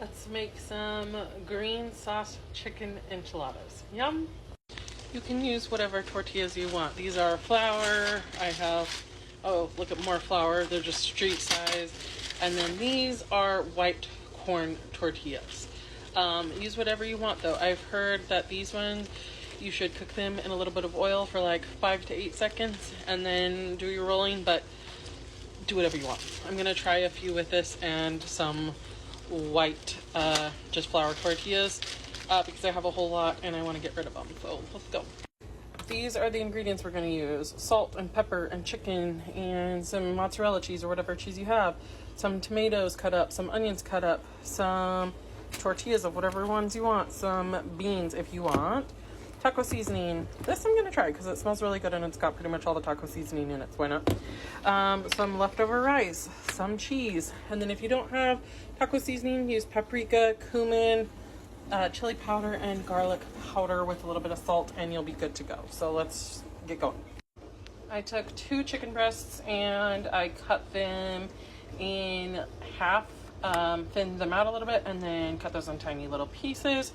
Let's make some green sauce chicken enchiladas. Yum! You can use whatever tortillas you want. These are flour. I have, oh, look at more flour. They're just street size. And then these are white corn tortillas. Use whatever you want though. I've heard that these ones, you should cook them in a little bit of oil for like 5 to 8 seconds and then do your rolling, but do whatever you want. I'm gonna try a few with this and some white just flour tortillas because I have a whole lot and I want to get rid of them, so let's go. These are the ingredients we're going to use: salt and pepper and chicken and some mozzarella cheese or whatever cheese you have, some tomatoes cut up, some onions cut up, some tortillas of whatever ones you want, some beans if you want, taco seasoning. This I'm going to try because it smells really good and it's got pretty much all the taco seasoning in it, so why not? Some leftover rice, some cheese, and then if you don't have taco seasoning, use paprika, cumin, chili powder, and garlic powder with a little bit of salt, and you'll be good to go. So let's get going. I took 2 chicken breasts and I cut them in half, thinned them out a little bit, and then cut those in tiny little pieces.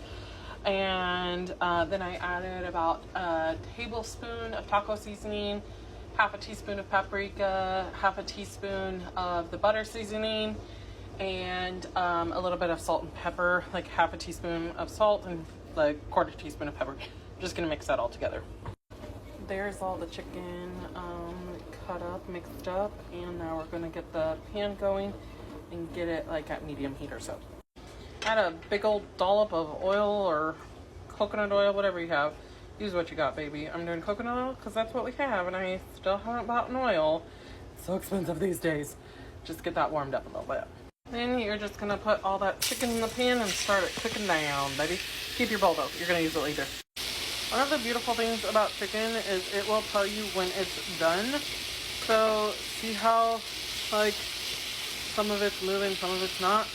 And then I added about a tablespoon of taco seasoning, half a teaspoon of paprika, half a teaspoon of the butter seasoning, and a little bit of salt and pepper, like half a teaspoon of salt and like quarter teaspoon of pepper. I'm just gonna mix that all together. There's all the chicken cut up, mixed up, and now we're gonna get the pan going and get it like at medium heat or so. Add a big old dollop of oil or coconut oil, whatever you have. Use what you got, baby. I'm doing coconut oil because that's what we have, and I still haven't bought an oil. It's so expensive these days. Just get that warmed up a little bit. Then you're just gonna put all that chicken in the pan and start it cooking down, baby. Keep your bowl though, you're gonna use it later. One of the beautiful things about chicken is it will tell you when it's done. So see how like some of it's moving, some of it's not?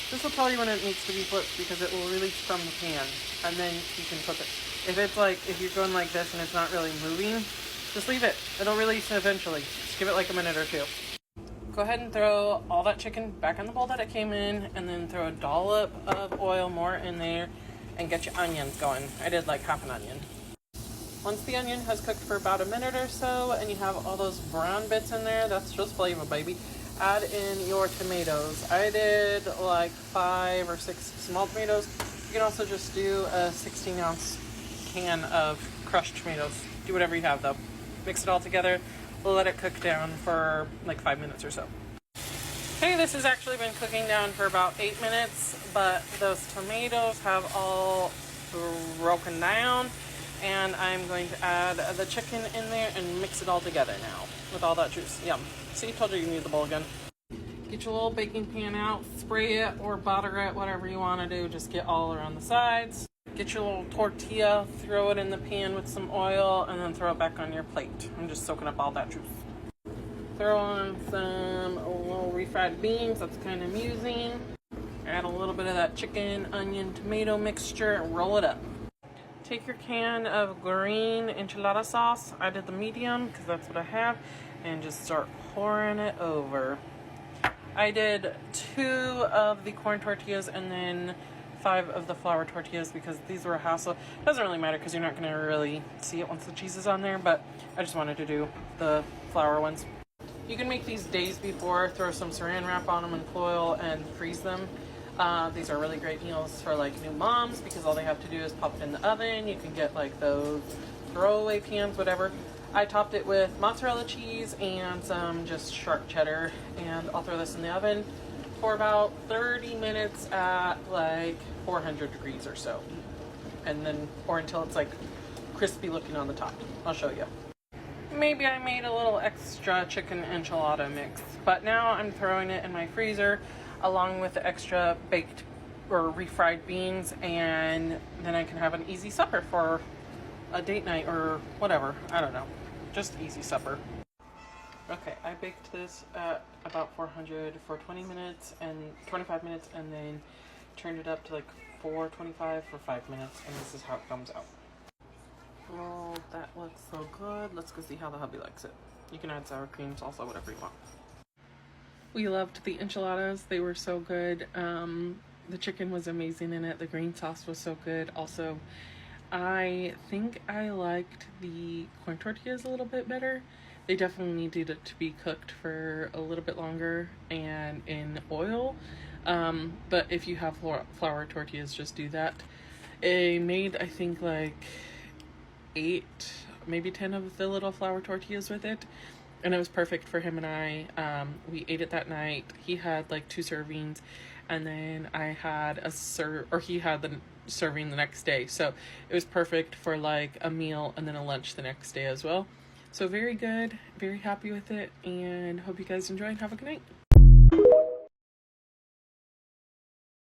This will tell you when it needs to be flipped because it will release from the pan and then you can flip it. If it's like, if you're going like this and it's not really moving, just leave it. It'll release eventually. Just give it like a minute or two. Go ahead and throw all that chicken back in the bowl that it came in, and then throw a dollop of oil more in there and get your onions going. I did like half an onion. Once the onion has cooked for about a minute or so and you have all those brown bits in there, that's just flavor, baby. Add in your tomatoes. I did like 5 or 6 small tomatoes. You can also just do a 16-ounce can of crushed tomatoes. Do whatever you have though. Mix it all together. We'll let it cook down for like 5 minutes or so. Okay, this has actually been cooking down for about 8 minutes, but those tomatoes have all broken down, and I'm going to add the chicken in there and mix it all together now with all that juice. Yum. See, told you need the bowl again. Get your little baking pan out, spray it or butter it, whatever you want to do. Just get all around the sides. Get your little tortilla, throw it in the pan with some oil, and then throw it back on your plate. I'm just soaking up all that juice. Throw on some little refried beans, that's kind of amusing. Add a little bit of that chicken, onion, tomato mixture, and roll it up. Take your can of green enchilada sauce. I did the medium because that's what I have, and just start pouring it over. I did 2 of the corn tortillas and then 5 of the flour tortillas because these were a hassle. It doesn't really matter because you're not going to really see it once the cheese is on there, but I just wanted to do the flour ones. You can make these days before, throw some saran wrap on them and foil and freeze them. These are really great meals for like new moms because all they have to do is pop it in the oven. You can get like those throwaway pans, whatever. I topped it with mozzarella cheese and some just sharp cheddar, and I'll throw this in the oven for about 30 minutes at like 400 degrees or so, and then or until it's like crispy looking on the top. I'll show you. Maybe I made a little extra chicken enchilada mix, but now I'm throwing it in my freezer along with the extra baked or refried beans, and then I can have an easy supper for a date night or whatever. I don't know, just easy supper. Okay, I baked this at about 400 for 25 minutes, and then turned it up to like 425 for 5 minutes, and this is how it comes out. Oh, that looks so good. Let's go see how the hubby likes it. You can add sour cream, salsa, whatever you want. We loved the enchiladas. They were so good. The chicken was amazing in it. The green sauce was so good. Also, I think I liked the corn tortillas a little bit better. They definitely needed it to be cooked for a little bit longer and in oil. But if you have flour tortillas, just do that. I made, I think, like 8, maybe 10 of the little flour tortillas with it. And it was perfect for him and I. We ate it that night. He had like 2 servings, and then I had he had the serving the next day. So it was perfect for like a meal and then a lunch the next day as well. So very good, very happy with it, and hope you guys enjoy and have a good night.